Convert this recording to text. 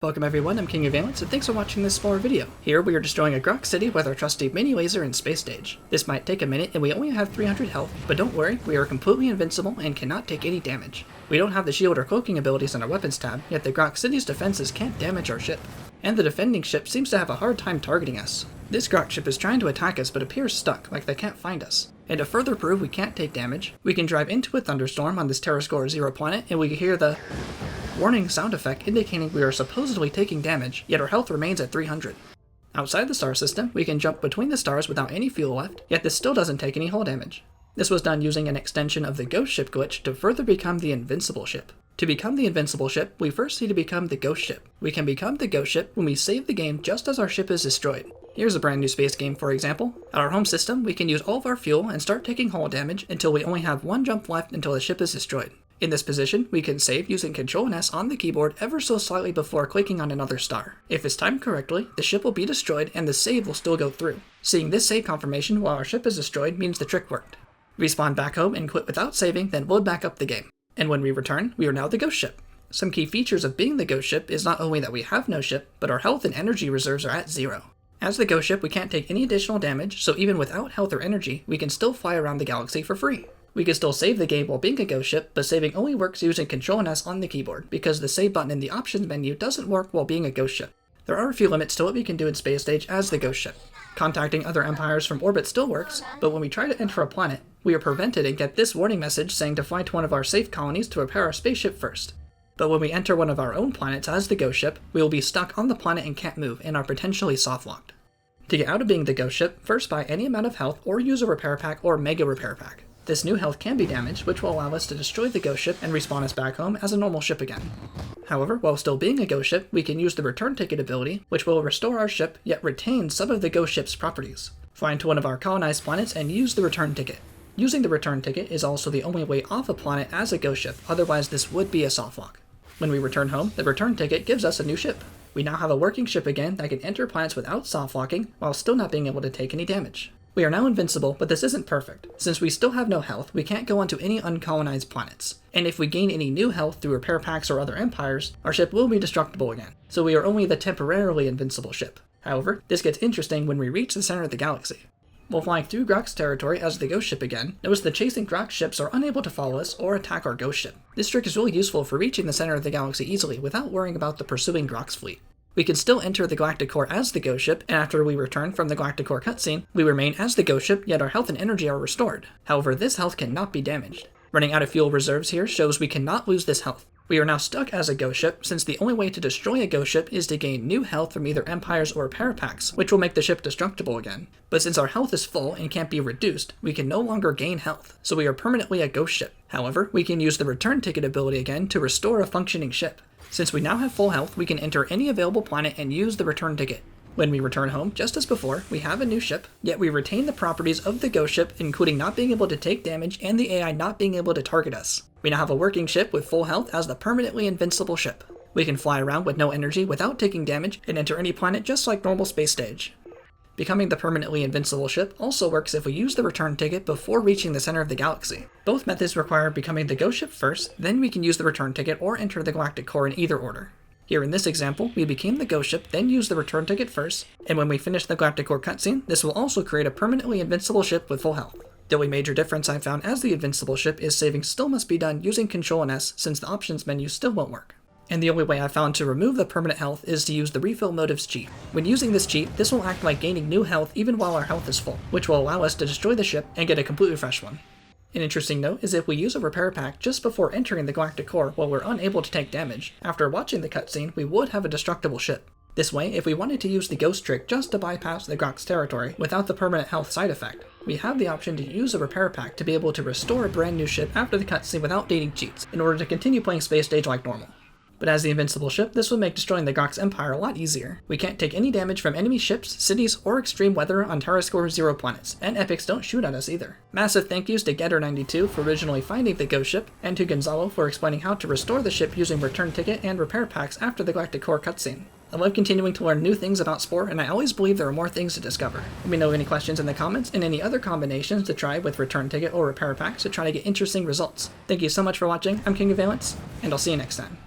Welcome everyone, I'm King of Valence, and thanks for watching this Spore video. Here we are destroying a Grok city with our trusty mini laser and space stage. This might take a minute and we only have 300 health, but don't worry, we are completely invincible and cannot take any damage. We don't have the shield or cloaking abilities in our weapons tab, yet the Grok city's defenses can't damage our ship. And the defending ship seems to have a hard time targeting us. This Grok ship is trying to attack us but appears stuck, like they can't find us. And to further prove we can't take damage, we can drive into a thunderstorm on this TerraScore 0 planet and we can hear the warning sound effect indicating we are supposedly taking damage, yet our health remains at 300. Outside the star system, we can jump between the stars without any fuel left, yet this still doesn't take any hull damage. This was done using an extension of the Ghost Ship glitch to further become the Invincible Ship. To become the Invincible Ship, we first need to become the Ghost Ship. We can become the Ghost Ship when we save the game just as our ship is destroyed. Here's a brand new space game for example. At our home system, we can use all of our fuel and start taking hull damage until we only have one jump left until the ship is destroyed. In this position, we can save using Ctrl and S on the keyboard ever so slightly before clicking on another star. If it's timed correctly, the ship will be destroyed and the save will still go through. Seeing this save confirmation while our ship is destroyed means the trick worked. Respawn back home and quit without saving, then load back up the game. And when we return, we are now the Ghost Ship. Some key features of being the Ghost Ship is not only that we have no ship, but our health and energy reserves are at 0. As the Ghost Ship, we can't take any additional damage, so even without health or energy, we can still fly around the galaxy for free. We can still save the game while being a Ghost Ship, but saving only works using Ctrl and S on the keyboard, because the save button in the options menu doesn't work while being a Ghost Ship. There are a few limits to what we can do in Space Stage as the Ghost Ship. Contacting other empires from orbit still works, but when we try to enter a planet, we are prevented and get this warning message saying to fly to one of our safe colonies to repair our spaceship first. But when we enter one of our own planets as the Ghost Ship, we will be stuck on the planet and can't move, and are potentially soft-locked. To get out of being the Ghost Ship, first buy any amount of health or use a repair pack or mega repair pack. This new health can be damaged, which will allow us to destroy the Ghost Ship and respawn us back home as a normal ship again. However, while still being a Ghost Ship, we can use the return ticket ability, which will restore our ship, yet retain some of the Ghost Ship's properties. Fly into one of our colonized planets and use the return ticket. Using the return ticket is also the only way off a planet as a Ghost Ship, otherwise this would be a soft lock. When we return home, the return ticket gives us a new ship. We now have a working ship again that can enter planets without soft locking, while still not being able to take any damage. We are now invincible, but this isn't perfect. Since we still have no health, we can't go onto any uncolonized planets. And if we gain any new health through repair packs or other empires, our ship will be destructible again. So we are only the temporarily invincible ship. However, this gets interesting when we reach the center of the galaxy. While flying through Grok's territory as the Ghost Ship again, notice the chasing Grok ships are unable to follow us or attack our Ghost Ship. This trick is really useful for reaching the center of the galaxy easily without worrying about the pursuing Grok's fleet. We can still enter the Galactic Core as the Ghost Ship, and after we return from the Galactic Core cutscene, we remain as the Ghost Ship, yet our health and energy are restored. However, this health cannot be damaged. Running out of fuel reserves here shows we cannot lose this health. We are now stuck as a Ghost Ship, since the only way to destroy a Ghost Ship is to gain new health from either empires or repair packs, which will make the ship destructible again. But since our health is full and can't be reduced, we can no longer gain health, so we are permanently a Ghost Ship. However, we can use the return ticket ability again to restore a functioning ship. Since we now have full health, we can enter any available planet and use the return ticket. When we return home, just as before, we have a new ship, yet we retain the properties of the Ghost Ship, including not being able to take damage and the AI not being able to target us. We now have a working ship with full health as the permanently invincible ship. We can fly around with no energy without taking damage and enter any planet just like normal Space Stage. Becoming the permanently invincible ship also works if we use the return ticket before reaching the center of the galaxy. Both methods require becoming the Ghost Ship first, then we can use the return ticket or enter the Galactic Core in either order. Here in this example, we became the Ghost Ship, then used the return ticket first, and when we finish the Galactic Core cutscene, this will also create a permanently invincible ship with full health. The only major difference I found as the Invincible Ship is saving still must be done using Ctrl and S since the options menu still won't work. And the only way I found to remove the permanent health is to use the Refill Motives cheat. When using this cheat, this will act like gaining new health even while our health is full, which will allow us to destroy the ship and get a completely fresh one. An interesting note is if we use a repair pack just before entering the Galactic Core while we're unable to take damage, after watching the cutscene we would have a destructible ship. This way, if we wanted to use the ghost trick just to bypass the Grok's territory without the permanent health side effect, we have the option to use a repair pack to be able to restore a brand new ship after the cutscene without needing cheats, in order to continue playing Space Stage like normal. But as the Invincible Ship, this would make destroying the Grok's empire a lot easier. We can't take any damage from enemy ships, cities, or extreme weather on TerraScore 0 planets, and epics don't shoot at us either. Massive thank yous to Geta92 for originally finding the Ghost Ship, and to Gonzalo for explaining how to restore the ship using return ticket and repair packs after the Galactic Core cutscene. I love continuing to learn new things about Spore, and I always believe there are more things to discover. Let me know any questions in the comments and any other combinations to try with return ticket or repair packs to try to get interesting results. Thank you so much for watching, I'm King of Valence, and I'll see you next time.